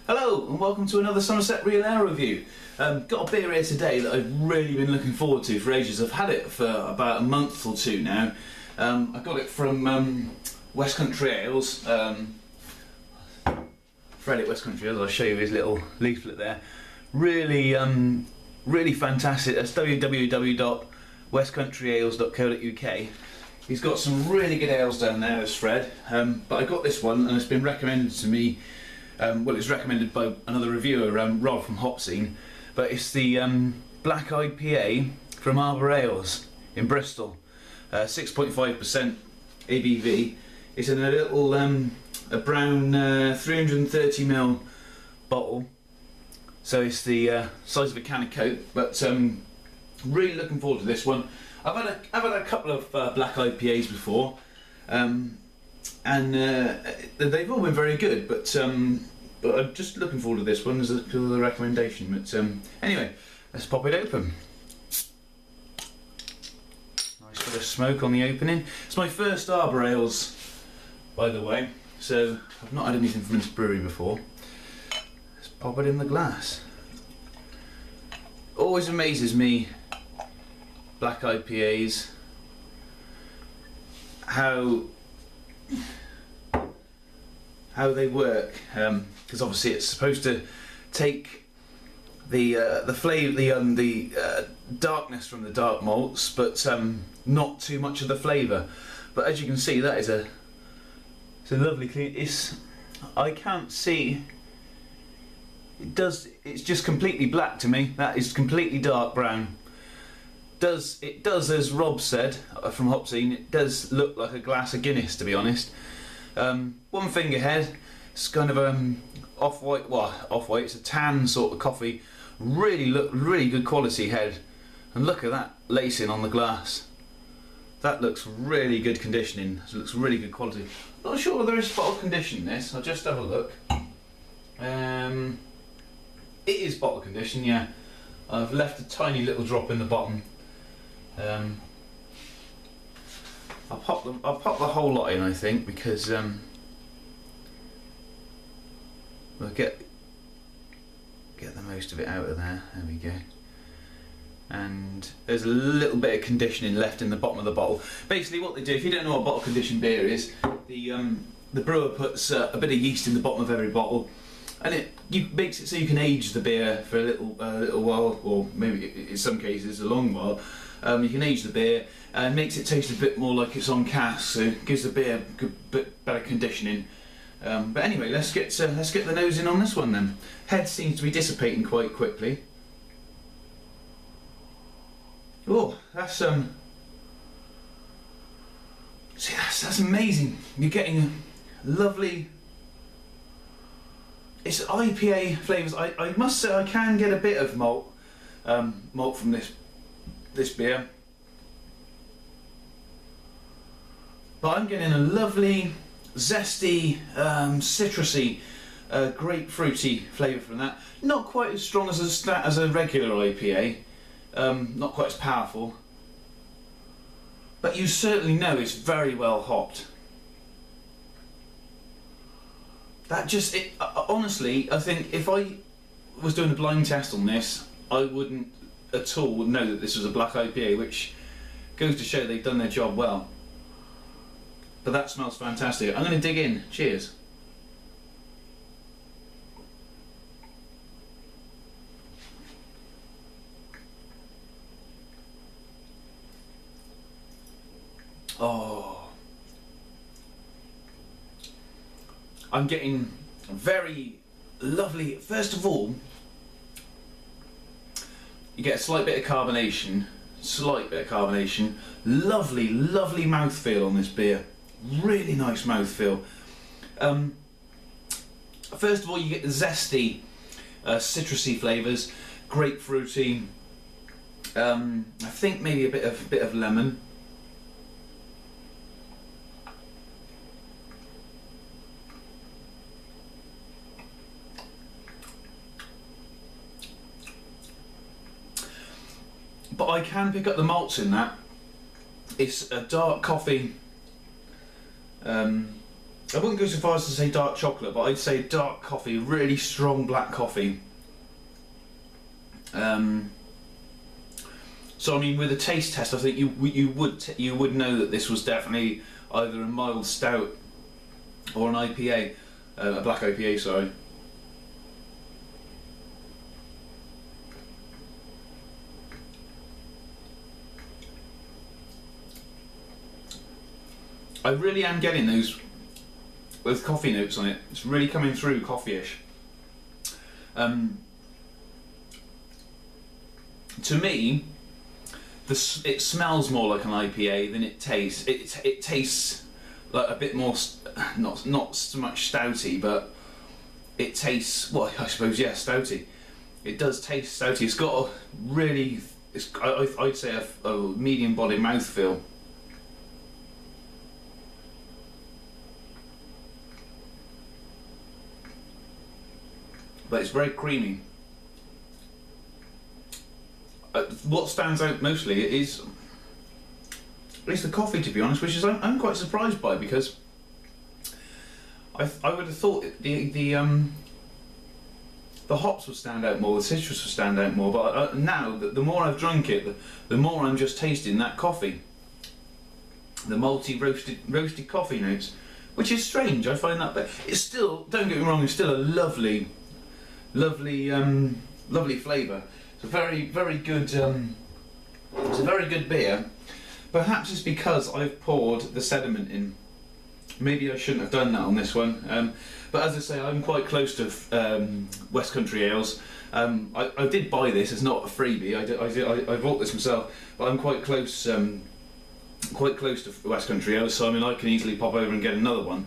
Hello and welcome to another Somerset Real Ale review. Got a beer here today that I've really been looking forward to for ages. I've had it for about a month or two now. I got it from West Country Ales. Fred at West Country Ales, I'll show you his little leaflet there. Really fantastic. That's www.westcountryales.co.uk. He's got some really good ales down there, as Fred. But I got this one and it's been recommended to me. Well, it's recommended by another reviewer, Rob from Hop Scene, but it's the Black IPA from Arbour Ales in Bristol, 6.5% ABV. It's in a little a brown 330ml bottle, so it's the size of a can of Coke. But really looking forward to this one. I've had a couple of Black IPAs before, and they've all been very good, but I'm just looking forward to this one as a recommendation. But anyway, let's pop it open. Nice bit of smoke on the opening. It's my first Arbour Ales, by the way, so I've not had anything from this brewery before. Let's pop it in the glass. Always amazes me, Black IPAs, how they work, because obviously it's supposed to take the flavor, the darkness from the dark malts, but not too much of the flavour. But as you can see, that is it's a lovely clean. I can't see. It's just completely black to me. That is completely dark brown. It does, as Rob said from Hop Scene, it does look like a glass of Guinness, to be honest. One finger head. It's kind of off-white. Well, off-white. It's a tan sort of coffee. Really good quality head. And look at that lacing on the glass. That looks really good conditioning. It looks really good quality. Not sure whether it's bottle conditioned. This. I'll just have a look. It is bottle conditioned. Yeah. I've left a tiny little drop in the bottom. I'll pop the whole lot in, I think, because we'll get the most of it out of there. There we go. And there's a little bit of conditioning left in the bottom of the bottle. Basically, what they do, if you don't know what bottle conditioned beer is, the brewer puts a bit of yeast in the bottom of every bottle, and it makes it so you can age the beer for a little while, or maybe in some cases a long while. You can age the beer and makes it taste a bit more like it's on cask, so it gives the beer a good bit better conditioning. But anyway, let's get the nose in on this one then. Head seems to be dissipating quite quickly. Oh, that's see, that's amazing. You're getting lovely. It's IPA flavours. I must say I can get a bit of malt from this beer, but I'm getting a lovely, zesty, citrusy, grapefruity flavour from that. Not quite as strong as a regular IPA, not quite as powerful, but you certainly know it's very well hopped. Honestly, I think if I was doing a blind test on this, I wouldn't at all know that this was a black IPA, which goes to show they've done their job well. But that smells fantastic. I'm going to dig in. Cheers. Oh, I'm getting very lovely. First of all, you get a slight bit of carbonation. Lovely mouthfeel on this beer. Really nice mouthfeel. First of all, you get the zesty, citrusy flavours, grapefruity. I think maybe a bit of lemon. But I can pick up the malts in that. It's a dark coffee I wouldn't go so far as to say dark chocolate, but I'd say dark coffee, really strong black coffee. So I mean, with a taste test, I think you would know that this was definitely either a mild stout or an IPA, a black IPA, sorry. I really am getting those coffee notes on it. It's really coming through coffee-ish. To me, it smells more like an IPA than it tastes. It tastes like a bit more, not so much stouty, but it tastes, well, I suppose, yeah, stouty. It does taste stouty. It's got a really, I'd say a medium body mouthfeel. But it's very creamy. What stands out mostly is the coffee, to be honest, which is I'm quite surprised by, because I would have thought the hops would stand out more, the citrus would stand out more. But now the more I've drunk it, the more I'm just tasting that coffee, the malty roasted coffee notes, which is strange. I find that, but it's still, don't get me wrong, it's still a lovely flavour. It's a very good. It's a very good beer. Perhaps it's because I've poured the sediment in. Maybe I shouldn't have done that on this one. But as I say, I'm quite close to West Country Ales. I did buy this. It's not a freebie. I bought this myself. But I'm quite close to West Country Ales. So I mean, I can easily pop over and get another one.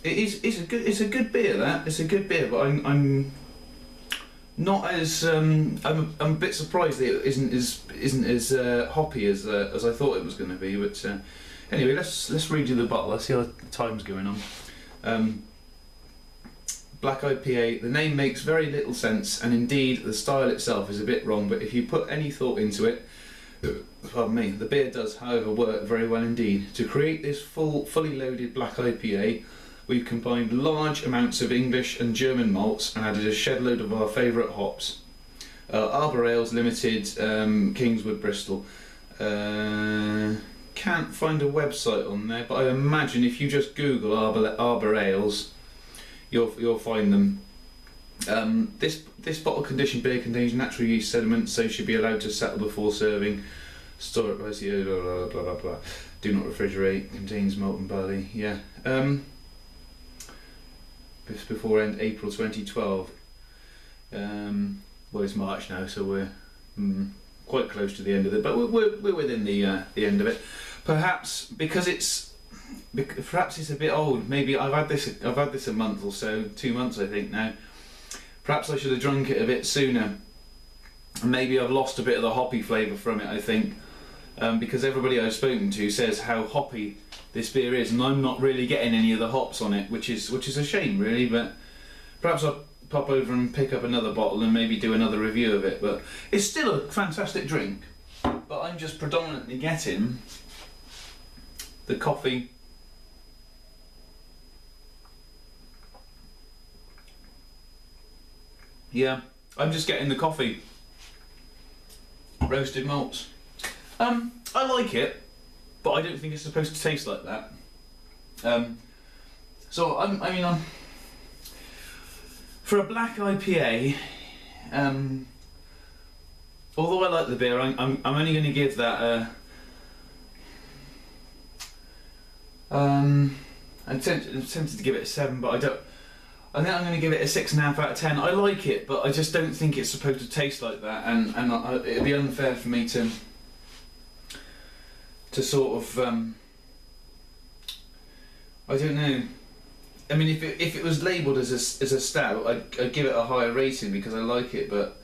It's a good beer. It's a good beer, but I'm not as I'm a bit surprised that it isn't as hoppy as I thought it was going to be. But anyway, let's redo the bottle. Let's see how the time's going on. Black IPA. The name makes very little sense, and indeed the style itself is a bit wrong. But if you put any thought into it, pardon me, the beer does, however, work very well indeed. To create this fully loaded black IPA, we've combined large amounts of English and German malts and added a shed load of our favourite hops. Arbour Ales Limited, Kingswood, Bristol. Can't find a website on there, but I imagine if you just Google Arbour Ales, you'll find them. This bottle conditioned beer contains natural yeast sediment, so should be allowed to settle before serving. Store it by blah blah blah blah. Do not refrigerate. Contains malt and barley. Yeah. Before end April 2012. Well, it's March now, so we're quite close to the end of it, but we're within the end of it. Perhaps because it's a bit old. Maybe I've had this a month or so, 2 months I think now. Perhaps I should have drunk it a bit sooner. And maybe I've lost a bit of the hoppy flavour from it, I think, because everybody I've spoken to says how hoppy this beer is, and I'm not really getting any of the hops on it, which is a shame, really. But perhaps I'll pop over and pick up another bottle and maybe do another review of it. But it's still a fantastic drink, but I'm just predominantly getting the coffee. Yeah, I'm just getting the coffee, roasted malts. I like it, but I don't think it's supposed to taste like that. So for a black IPA, although I like the beer, I'm only going to give that I'm tempted to give it a 7, but I think I'm going to give it a 6.5 out of 10. I like it, but I just don't think it's supposed to taste like that, and it'd be unfair for me to sort of I don't know. I mean, if it was labelled as a stout, I'd give it a higher rating because I like it, but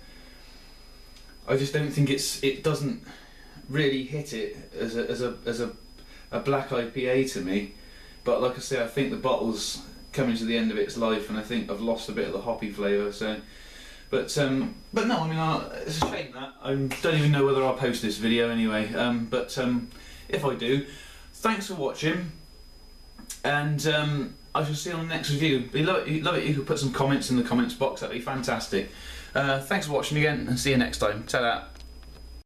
I just don't think it doesn't really hit it as a black IPA to me. But like I say, I think the bottle's coming to the end of its life, and I think I've lost a bit of the hoppy flavour. So, but no, I mean, it's a shame that I don't even know whether I'll post this video anyway. But if I do, thanks for watching, and I shall see you on the next review. We love it. You could put some comments in the comments box. That'd be fantastic. Thanks for watching again, and see you next time. Ta-da.